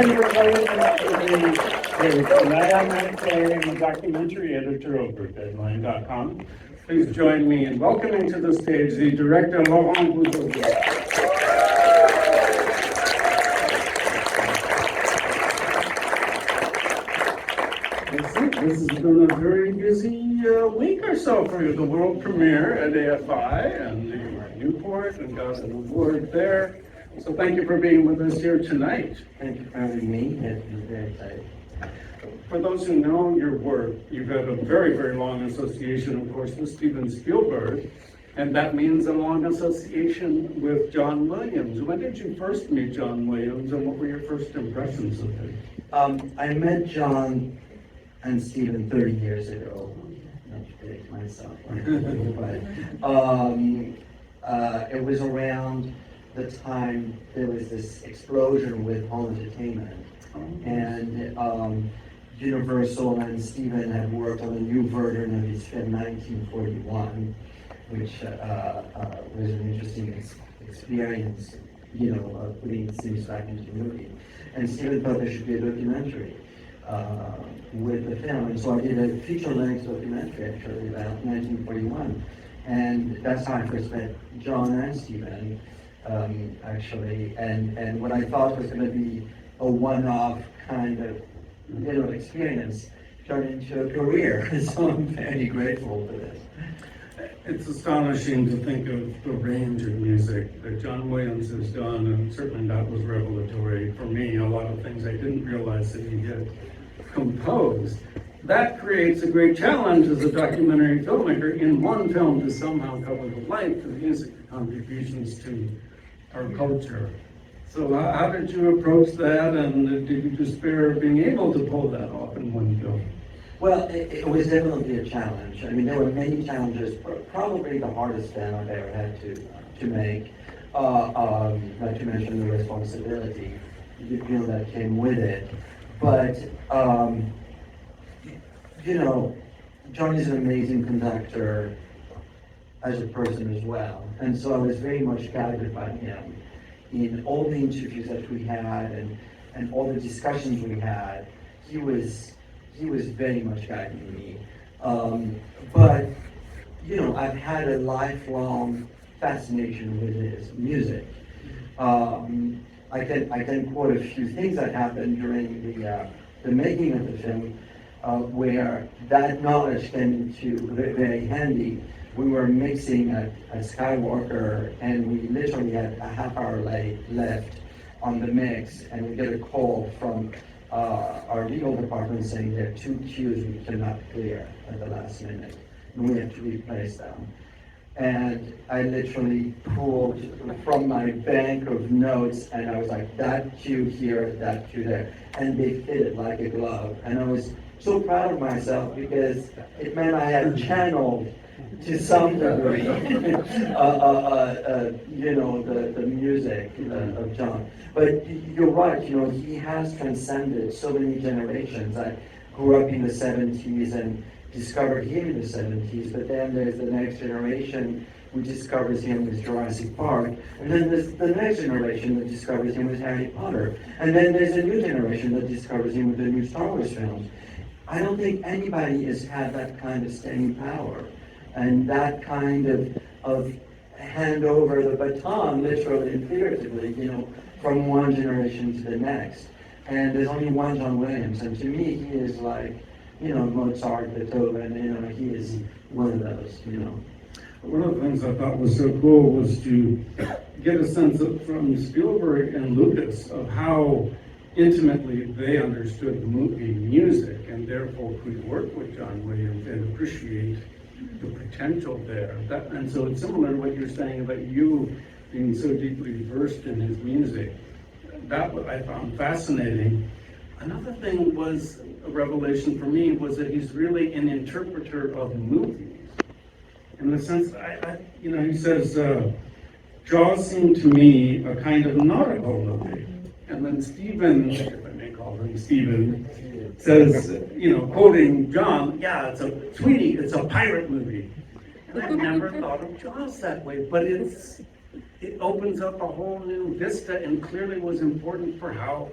Tonight I'm Mike Clay, I'm the documentary editor over at Deadline.com. Please join me in welcoming to the stage the director Laurent Bouzereau. This has been a very busy week or so for you. The world premiere at AFI and the Newport and got an award there. So thank you for being with us here tonight. Thank you for having me. It's very exciting. For those who know your work, you've had a very, very long association, of course, with Steven Spielberg, and that means a long association with John Williams. When did you first meet John Williams, and what were your first impressions of him? I met John and Steven 30 years ago. Not to date myself, but it was around the time there was this explosion with home entertainment, and Universal and Steven had worked on a new version of his film 1941, which was an interesting experience, putting things back into the movie. And Steven thought there should be a documentary with the film, and so I did a feature-length documentary actually about 1941, and that's how I first met John and Steven, actually, and what I thought was going to be a one-off kind of experience turned into a career, so I'm very grateful for this. It's astonishing to think of the range of music that John Williams has done, and certainly that was revelatory for me. A lot of things I didn't realize that he had composed. That creates a great challenge as a documentary filmmaker in one film to somehow cover the life, the music, the contributions to our culture. So how did you approach that, and did you despair of being able to pull that off in one film? Well, it was definitely a challenge. I mean, there were many challenges, probably the hardest film I've ever had to make, not to mention the responsibility, that came with it. But, John is an amazing conductor as a person as well. And so I was very much guided by him in all the interviews that we had and all the discussions we had. He was very much guiding me. But, I've had a lifelong fascination with his music. I can quote a few things that happened during the making of the film, where that knowledge came into very handy. We were mixing at Skywalker, and we literally had a half hour left on the mix, and we get a call from our legal department saying there are 2 cues we cannot clear at the last minute, and we have to replace them. And I literally pulled from my bank of notes, and I was like, that cue here, that cue there, and they fitted like a glove. And I was so proud of myself because it meant I had channeled to some degree, the music of John. But you're right, he has transcended so many generations. I grew up in the 70s and discovered him in the 70s, but then there's the next generation who discovers him with Jurassic Park, and then there's the next generation that discovers him with Harry Potter, and then there's a new generation that discovers him with the new Star Wars films. I don't think anybody has had that kind of staying power and that kind of hand over the baton, literally and figuratively, from one generation to the next. And there's only one John Williams, and to me, he is like, Mozart, Beethoven, he is one of those, One of the things I thought was so cool was to get a sense from Spielberg and Lucas of how intimately they understood the movie music, and therefore could work with John Williams and appreciate the potential there. And so it's similar to what you're saying about you being so deeply versed in his music. That what I found fascinating. Another thing was a revelation for me was that he's really an interpreter of movies. In the sense, he says, Jaws seemed to me a kind of nautical movie. And then Steven, if I may call him Steven, says, quoting John, it's a pirate movie. And I never thought of Jaws that way, but it opens up a whole new vista and clearly was important for how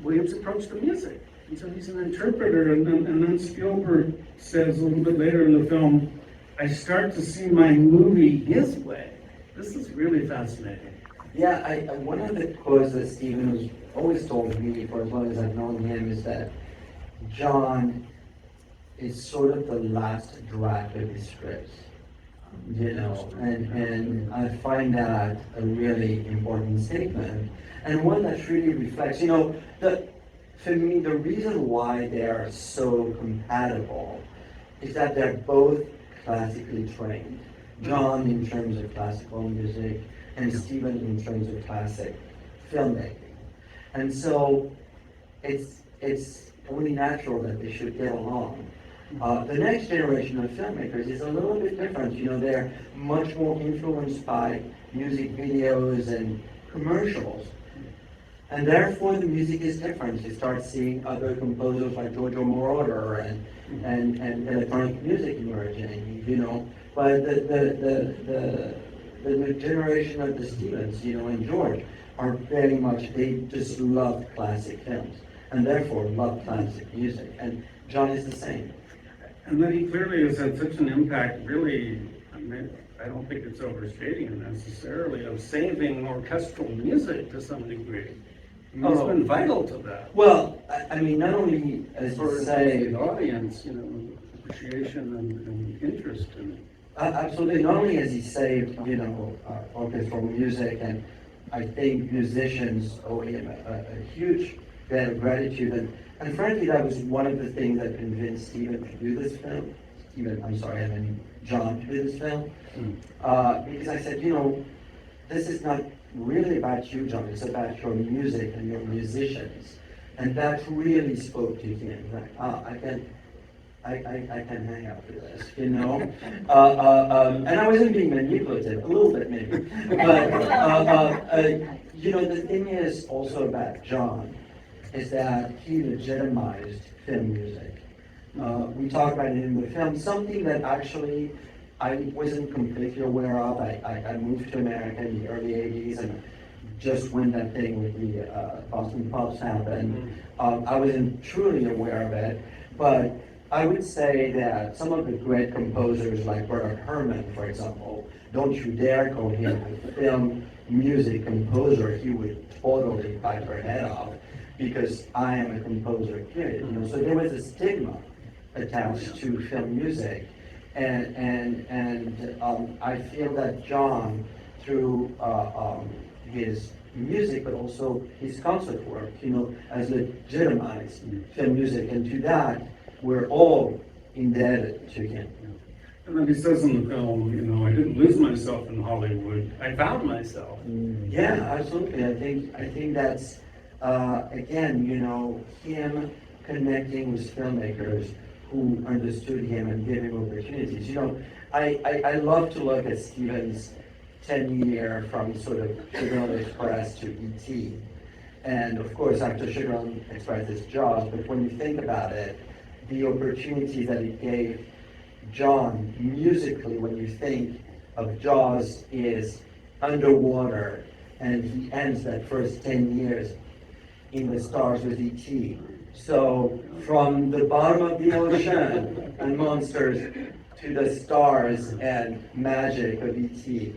Williams approached the music. And so he's an interpreter, and then Spielberg says a little bit later in the film, I start to see my movie his way. This is really fascinating. Yeah, one of the quotes that Stephen has always told me for as long as I've known him is that John is sort of the last draft of his scripts, and I find that a really important statement, and one that really reflects, for me, the reason why they are so compatible is that they're both classically trained. John in terms of classical music, and Stephen in terms of classic filmmaking. And so it's only natural that they should get along. The next generation of filmmakers is a little bit different. They're much more influenced by music videos and commercials. And therefore the music is different. You start seeing other composers like Giorgio Moroder and electronic music emerging, But the new generation of the Stevens, and George, are very much, they just love classic films, and therefore love classic music. And John is the same. And then he clearly has had such an impact, really, I don't think it's overstating it necessarily, of saving orchestral music to some degree. He's been vital to that. Well, not only, as For you say, the audience, appreciation and interest in it. Absolutely. Not only has he saved, orchestral music, and I think musicians owe him a huge debt of gratitude. And frankly, that was one of the things that convinced Stephen to do this film. John to do this film. Because I said, this is not really about you, John. It's about your music and your musicians. And that really spoke to him. Like, I can hang out with this, and I wasn't being manipulative, a little bit maybe. But, the thing is also about John is that he legitimized film music. We talk about it in the film, something that actually I wasn't completely aware of. I moved to America in the early 80s, and just when that thing with the Boston Pops happened, I wasn't truly aware of it. But I would say that some of the great composers like Bernard Herrmann, for example, don't you dare call him a film music composer. He would totally bite her head off, because I am a composer, period. So there was a stigma attached to film music, and I feel that John, through his music, but also his concert work, has legitimized film music, and to that we're all indebted to him. And then he says in the film, I didn't lose myself in Hollywood. I found myself. Yeah, absolutely. I think that's again, him connecting with filmmakers who understood him and gave him opportunities. I love to look at Stephen's 10-year from sort of Sugar Express to E.T. And of course, after Sugar Express is Jaws, but when you think about it, the opportunity that it gave John musically, when you think of Jaws, is underwater, and he ends that first 10 years in the stars with E.T. So from the bottom of the ocean and monsters to the stars and magic of E.T.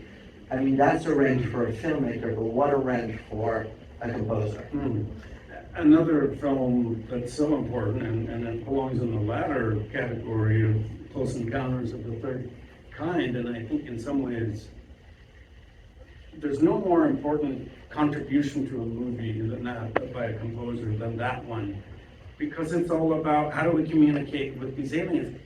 That's a range for a filmmaker, but what a range for a composer. Another film that's so important, and it belongs in the latter category of Close Encounters of the Third Kind, and I think in some ways there's no more important contribution to a movie than that by a composer than that one, because it's all about how do we communicate with these aliens.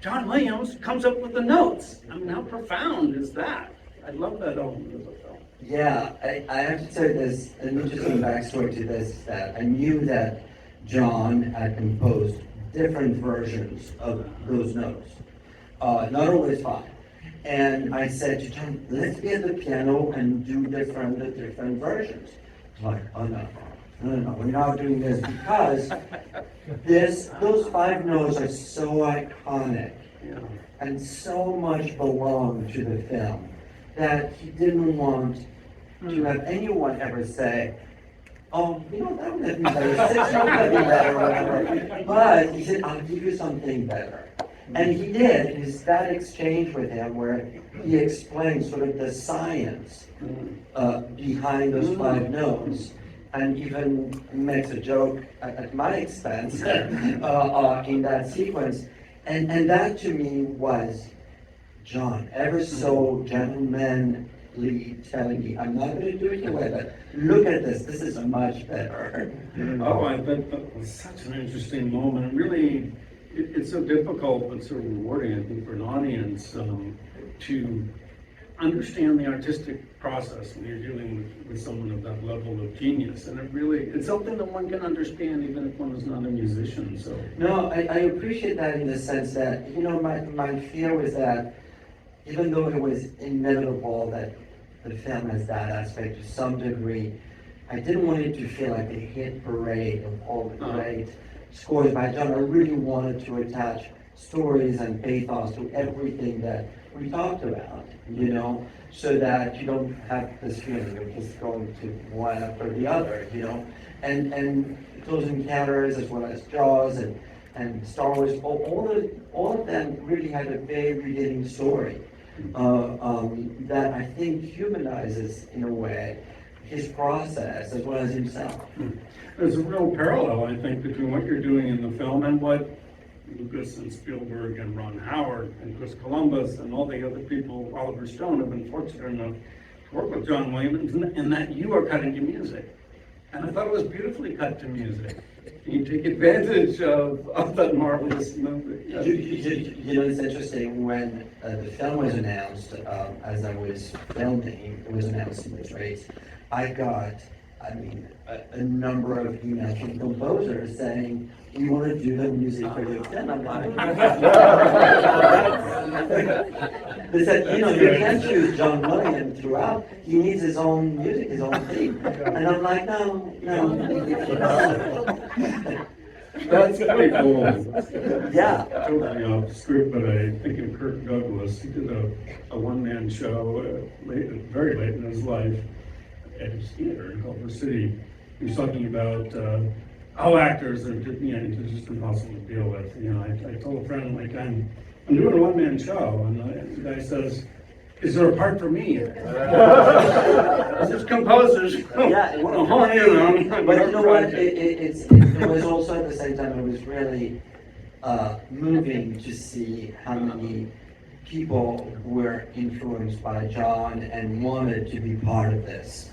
John Williams comes up with the notes. How profound is that? I love that element of the film. Yeah, I have to tell you this, an interesting backstory to this, that I knew that John had composed different versions of those notes, not always fine. And I said to John, let's get the piano and do different versions. He's like, oh no, we're not doing this, because those 5 notes are so iconic and so much belong to the film that he didn't want to have anyone ever say, oh, that would have been better, 6 months would have been better, or whatever. But he said, I'll give you something better. And he did, and it's that exchange with him where he explained sort of the science behind those 5 notes, and even makes a joke at my expense in that sequence. And that to me was John, ever so gentlemanly telling me, I'm not going to do it your way, but look at this is much better. Oh, I bet that was such an interesting moment. Really, it's so difficult but so rewarding, I think, for an audience to understand the artistic process when you're dealing with someone of that level of genius. And it's something that one can understand even if one is not a musician. So no, I appreciate that in the sense that, my fear was that even though it was inevitable that the film has that aspect to some degree, I didn't want it to feel like a hit parade of all the great scores by John. I really wanted to attach stories and pathos to everything that we talked about, so that you don't have this feeling of just going to one after the other, and Close Encounters as well as Jaws and Star Wars, all of them really had a very revealing story that I think humanizes, in a way, his process as well as himself. There's a real parallel, I think, between what you're doing in the film and what Lucas and Spielberg and Ron Howard and Chris Columbus and all the other people, Oliver Stone, have been fortunate enough to work with John Williams, and that you are cutting to music. And I thought it was beautifully cut to music. You take advantage of that marvelous movie. It's interesting, when the film was announced, as I was filming, it was announced in the trades, I got, a number of emails from composers saying, we want to do the music for the film. I'm like, they said, you can't choose John Williams throughout. He needs his own music, his own theme. And I'm like, no. That's pretty cool. Yeah. Totally off script, but I think of Kirk Douglas. He did a one-man show very late in his life at his theater in Culver City. He was talking about how actors are just impossible to deal with. I told a friend, I'm doing a one-man show, and the guy says, is there a part for me? There's composers. Yeah, want to hone in on. But you know what? It was also at the same time, it was really moving to see how many people were influenced by John and wanted to be part of this.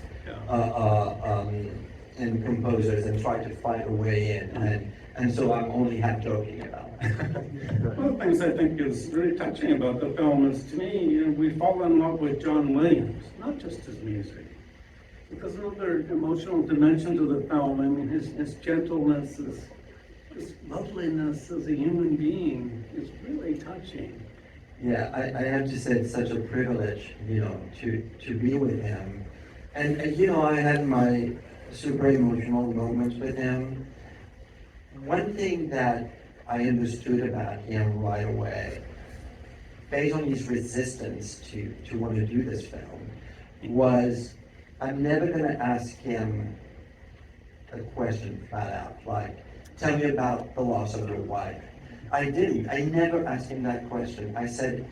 And composers, and tried to find a way in. And so I'm only half joking about it. One of the things I think is really touching about the film is, to me, we fall in love with John Williams, not just his music. There's another emotional dimension to the film. His gentleness, his loveliness as a human being is really touching. Yeah, I have to say it's such a privilege, to be with him. And I had my super emotional moments with him. One thing that I understood about him right away, based on his resistance to want to do this film, was I'm never going to ask him a question flat out, like, tell me about the loss of your wife. I didn't. I never asked him that question. I said,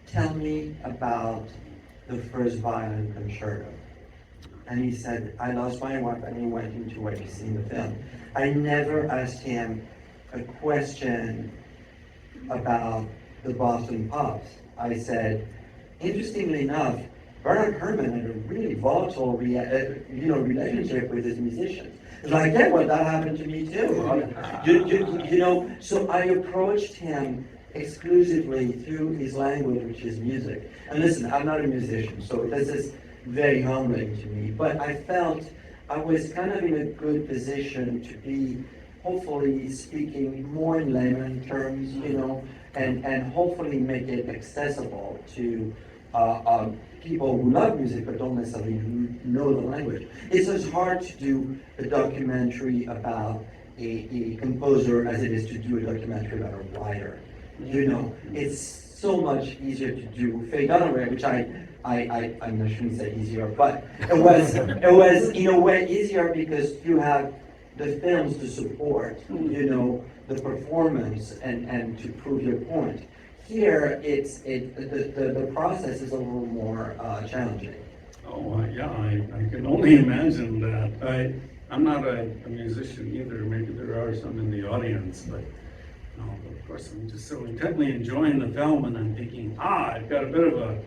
tell me about the first violin concerto. And he said, I lost my wife, and he went into what you see in the film. I never asked him a question about the Boston Pops. I said, interestingly enough, Bernard Herrmann had a really volatile relationship with his musicians. It's like, yeah, well, that happened to me too. So I approached him exclusively through his language, which is music. And listen, I'm not a musician, so this is very humbling to me, but I felt I was kind of in a good position to be hopefully speaking more in layman terms, and hopefully make it accessible to people who love music but don't necessarily know the language. It's as hard to do a documentary about a composer as it is to do a documentary about a writer. It's so much easier to do Faye Dunaway, which I'm not shouldn't say easier, but it was in a way easier because you have the films to support, the performance and to prove your point. Here, the process is a little more challenging. Oh, yeah, I can only imagine that. I'm not a musician either. Maybe there are some in the audience, but no, of course, I'm just so intently enjoying the film, and I'm thinking, I've got a bit of a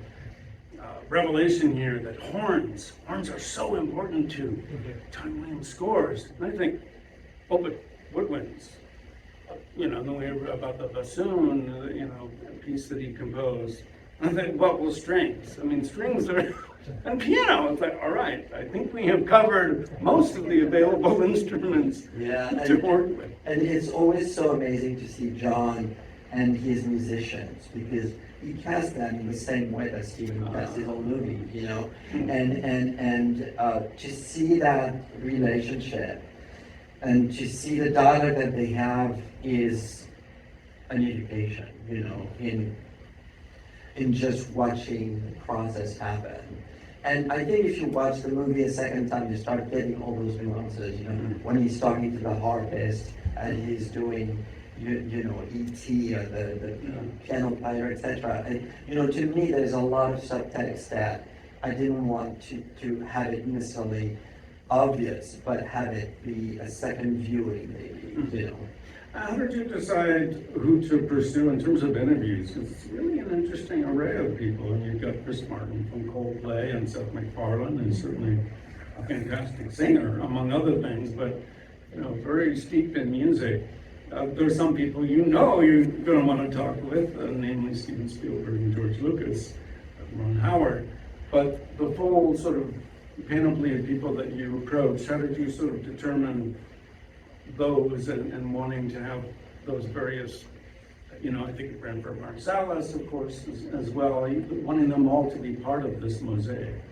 revelation here that horns are so important to John Williams scores. And I think, oh, but woodwinds, then we hear about the bassoon, a piece that he composed. And I think, well, strings. I mean, strings are, and piano. It's like, all right, I think we have covered most of the available instruments to work with. And it's always so amazing to see John and his musicians, because he cast them in the same way that Steven cast his own movie, and to see that relationship and to see the dialogue that they have is an education, in just watching the process happen. And I think if you watch the movie a second time, you start getting all those nuances, when he's talking to the harpist and he's doing, E.T. or the piano player, etc. And, to me, there's a lot of subtext that I didn't want to have it necessarily obvious, but have it be a second viewing, maybe, How did you decide who to pursue in terms of interviews? It's really an interesting array of people, and you've got Chris Martin from Coldplay and Seth MacFarlane, who's certainly a fantastic singer, among other things, but very steeped in music. There's some people you're going to want to talk with, namely Steven Spielberg and George Lucas, Ron Howard. But the full sort of panoply of people that you approach, how did you sort of determine those and wanting to have those various, I think it ran for Marsalis, of course, as well, wanting them all to be part of this mosaic?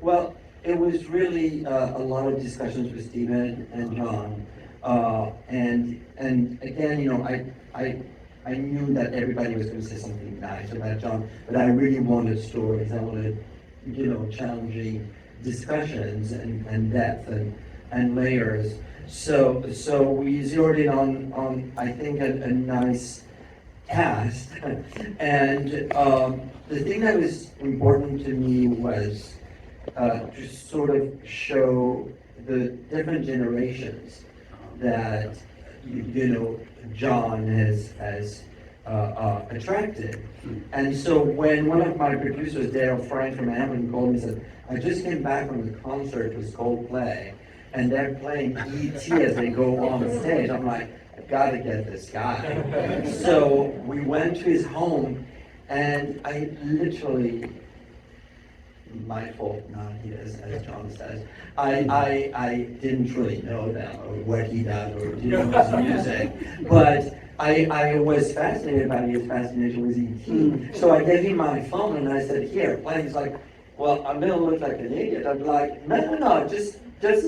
Well, it was really a lot of discussions with Steven and John. And again, I knew that everybody was going to say something nice about John, but I really wanted stories. I wanted, challenging discussions and depth and layers. So we zeroed in on I think a nice cast. And the thing that was important to me was to sort of show the different generations that John has attracted. And so when one of my producers, Dale Frank from Amazon, called me and said, I just came back from the concert with Coldplay, and they're playing E.T. as they go on stage. I'm like, I've got to get this guy. So we went to his home, and I literally, my fault, not his, as John says, I didn't really know them or what he does or didn't know his music, but I was fascinated by his fascination with E.T. So I gave him my phone and I said, here, play. He's like, well, I'm gonna look like an idiot. I'm like, no, just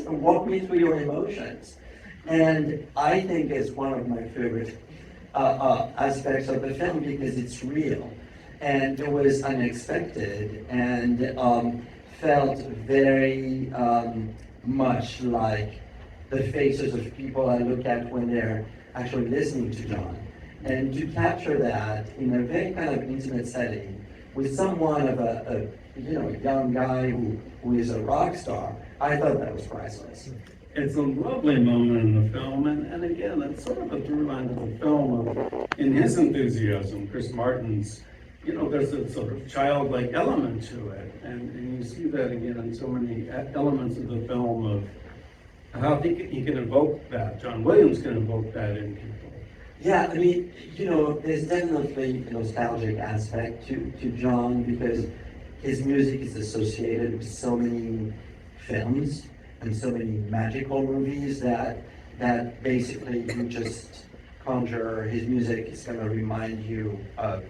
walk me through your emotions. And I think it's one of my favorite aspects of the film because it's real. And it was unexpected and felt very much like the faces of people I look at when they're actually listening to John. And to capture that in a very kind of intimate setting with someone of a young guy who is a rock star, I thought that was priceless. It's a lovely moment in the film, and again, it's sort of a through line of the film in his enthusiasm, Chris Martin's, there's a sort of childlike element to it, and you see that again in so many elements of the film of how he can evoke that, John Williams can evoke that in people. Yeah, I mean, there's definitely a nostalgic aspect to John because his music is associated with so many films and so many magical movies that basically you just conjure his music is going to remind you of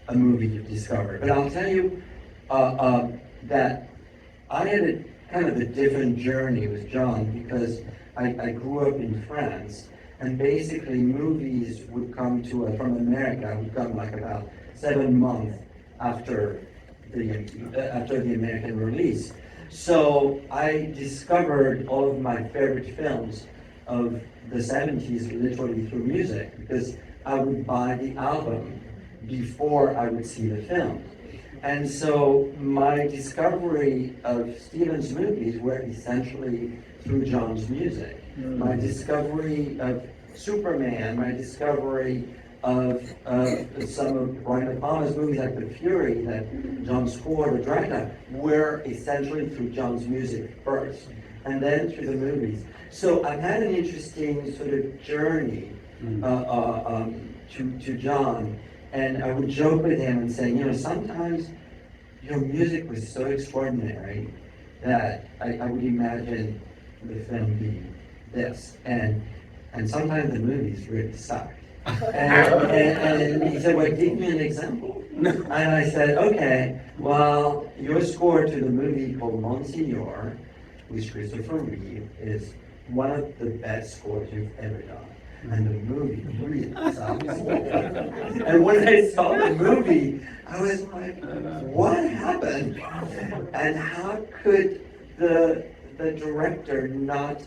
a movie you've discovered. But I'll tell you that I had kind of a different journey with John because I grew up in France And basically, movies would come to us from America, would come like about 7 months after the American release. So I discovered all of my favorite films of the 70s literally through music, because I would buy the album before I would see the film. And so my discovery of Steven's movies were essentially through John's music. My discovery of Superman, my discovery of some of Brian De Palma's movies like The Fury that John scored or Dracula were essentially through John's music first, and then through the movies. So I've had an interesting sort of journey to John, and I would joke with him and say, sometimes your music was so extraordinary that I would imagine the film being this, and sometimes the movies really suck. And he said, well, give me an example. And I said, okay, well, your score to the movie called Monsignor with Christopher Reeve is one of the best scores you've ever done. And the movie really sucks. And when I saw the movie, I was like, what happened? And how could the director not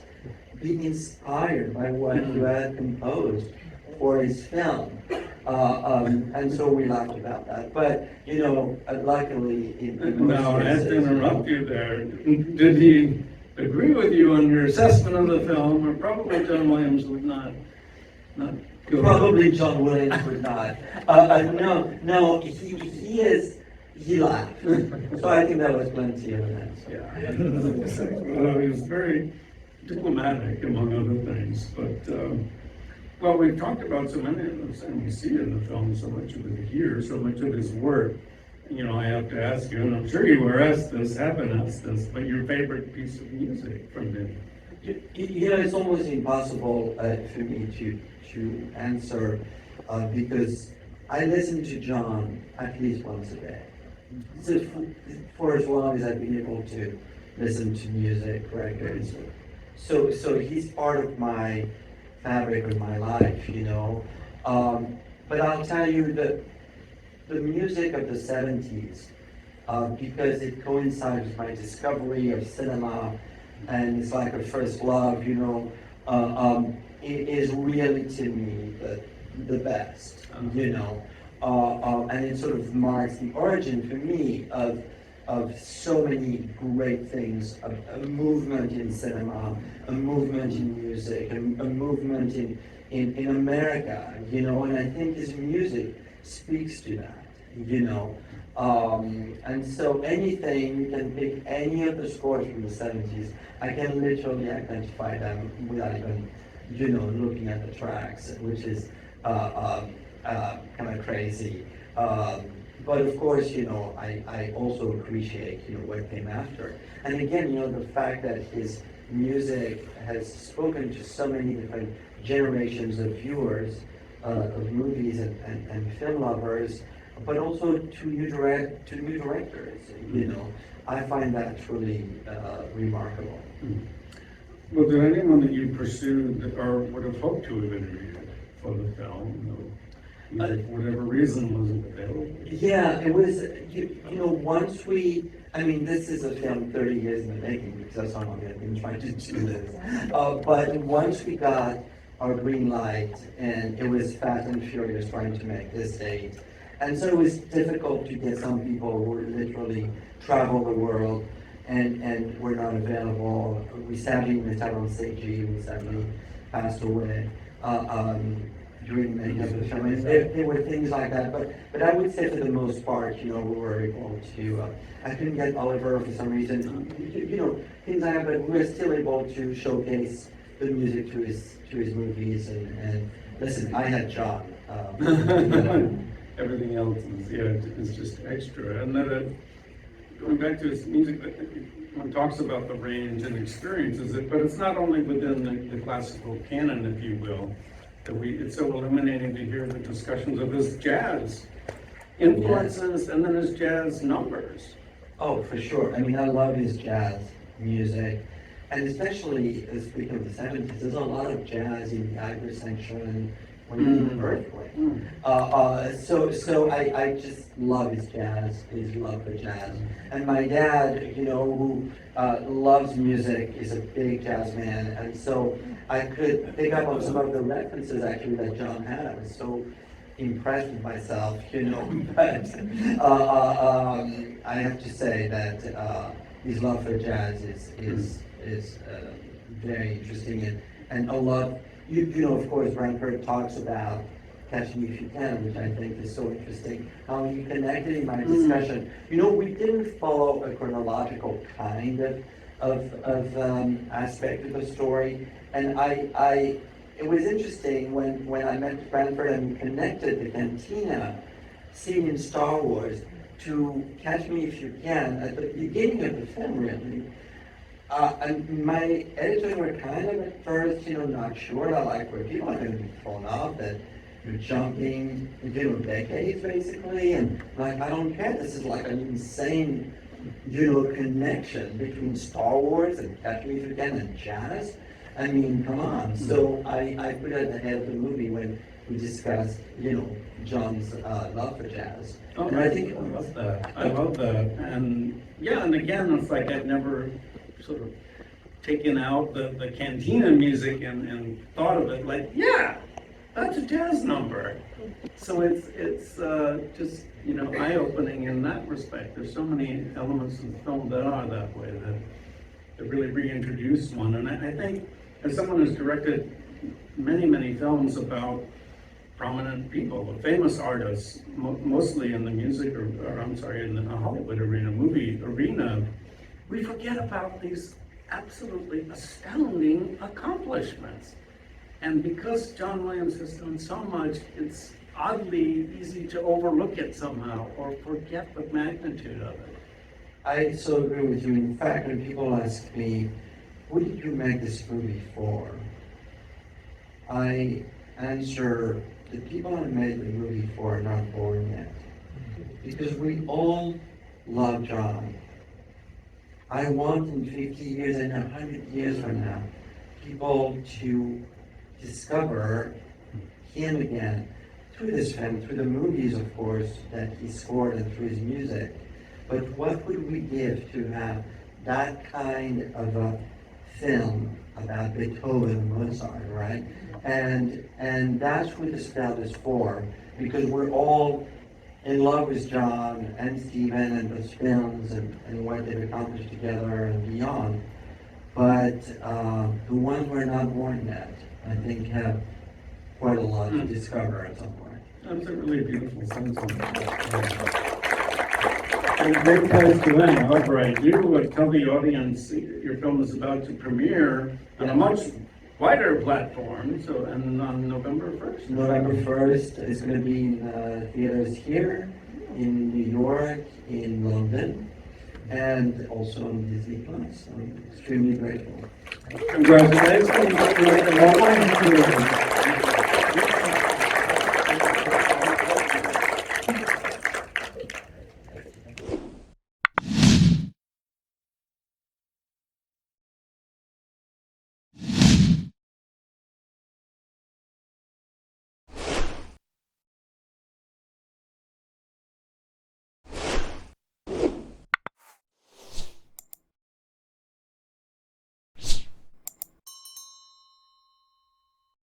be inspired by what you had composed for his film? And so we laughed about that. But, luckily, in most Now, I have to cases, interrupt you there. Did he agree with you on your assessment of the film, or probably John Williams would not go? Probably John Williams would not. No, he laughed. So I think that was plenty of an answer. Yeah. Well, he was very diplomatic, among other things. But, well, we've talked about so many of those, and we see in the film so much of it here, so much of his work. I have to ask you, and I'm sure you were asked this, haven't asked this, but your favorite piece of music from him? It's almost impossible for me to answer because I listen to John at least once a day. So for as long as I've been able to listen to music records, so he's part of my fabric of my life, But I'll tell you that the music of the 70s, because it coincides with my discovery of cinema, and it's like a first love, it is really to me the best, and it sort of marks the origin for me of so many great things, a movement in cinema, a movement in music, a movement in America, and I think his music speaks to that, and so anything, you can pick any of the scores from the 70s, I can literally identify them without even, looking at the tracks, which is kind of crazy. But of course, I also appreciate, what came after. And again, the fact that his music has spoken to so many different generations of viewers, of movies and film lovers, but also to new directors, I find that truly remarkable. Well, did anyone that you pursued or would have hoped to have interviewed for the film, either for whatever reason wasn't available? Yeah, it was, once this is a film 30 years in the making, because that's how long I've been trying to do this. But once we got our green light, and it was Fast and Furious trying to make this date, and so it was difficult to get some people who literally travel the world and were not available. We sadly missed out on Seiji, who sadly passed away during the making of the film. And there were things like that, but I would say for the most part, we were able to. I couldn't get Oliver for some reason. Things like that, but we were still able to showcase the music to his movies. And listen, I had John. Everything else is just extra. And then going back to his music, one talks about the range and experiences it, but it's not only within the classical canon, if you will, that it's so illuminating to hear the discussions of his jazz influences and then his jazz numbers. Oh, for sure. I love his jazz music. And especially, speaking of the 70s, there's a lot of jazz in the Ivor section when you the earthquake. So I just love his love for jazz. And my dad, who loves music, is a big jazz man. And so I could pick up on some of the references actually that John had. I was so impressed with myself, but I have to say that his love for jazz is very interesting and a lot. Of course, Branford talks about Catch Me If You Can, which I think is so interesting. How you connected in my discussion. We didn't follow a chronological kind of aspect of the story, and it was interesting when I met Branford and we connected the cantina scene in Star Wars to Catch Me If You Can at the beginning of the film, really. And my editors were kind of at first, not sure. Were people are going to be thrown off that you're jumping, decades basically, and I don't care. This is like an insane, connection between Star Wars and Catch Me If You Can and jazz. I mean, come on. So I put it at the head of the movie when we discussed, John's love for jazz. Oh, and I love that. And yeah, and again, it's like I've never sort of taken out the cantina music and thought of it like, yeah, that's a jazz number. So it's just, eye-opening in that respect. There's so many elements in the film that are that way, that really reintroduce one. And I think as someone who's directed many, many films about prominent people, famous artists, mostly in the music, in the Hollywood arena, movie arena, we forget about these absolutely astounding accomplishments. And because John Williams has done so much, it's oddly easy to overlook it somehow or forget the magnitude of it. I so agree with you. In fact, when people ask me, what did you make this movie for? I answer, the people I made the movie for are not born yet. Because we all love John. I want in 50 years and 100 years from now, people to discover him again through this film, through the movies, of course, that he scored and through his music. But what would we give to have that kind of a film about Beethoven and Mozart, right? And that's what this film is for, because we're all in love with John and Stephen and those films and what they've accomplished together and beyond. But the ones who are not born yet, I think, have quite a lot to discover at some point. That's a really beautiful sense of and a great place to end. However, I do tell the audience your film is about to premiere on a much wider platform, and on November 1st. November 1st, it's going to be in theaters here, in New York, in London, and also on Disney Plus. I'm extremely grateful. Congratulations.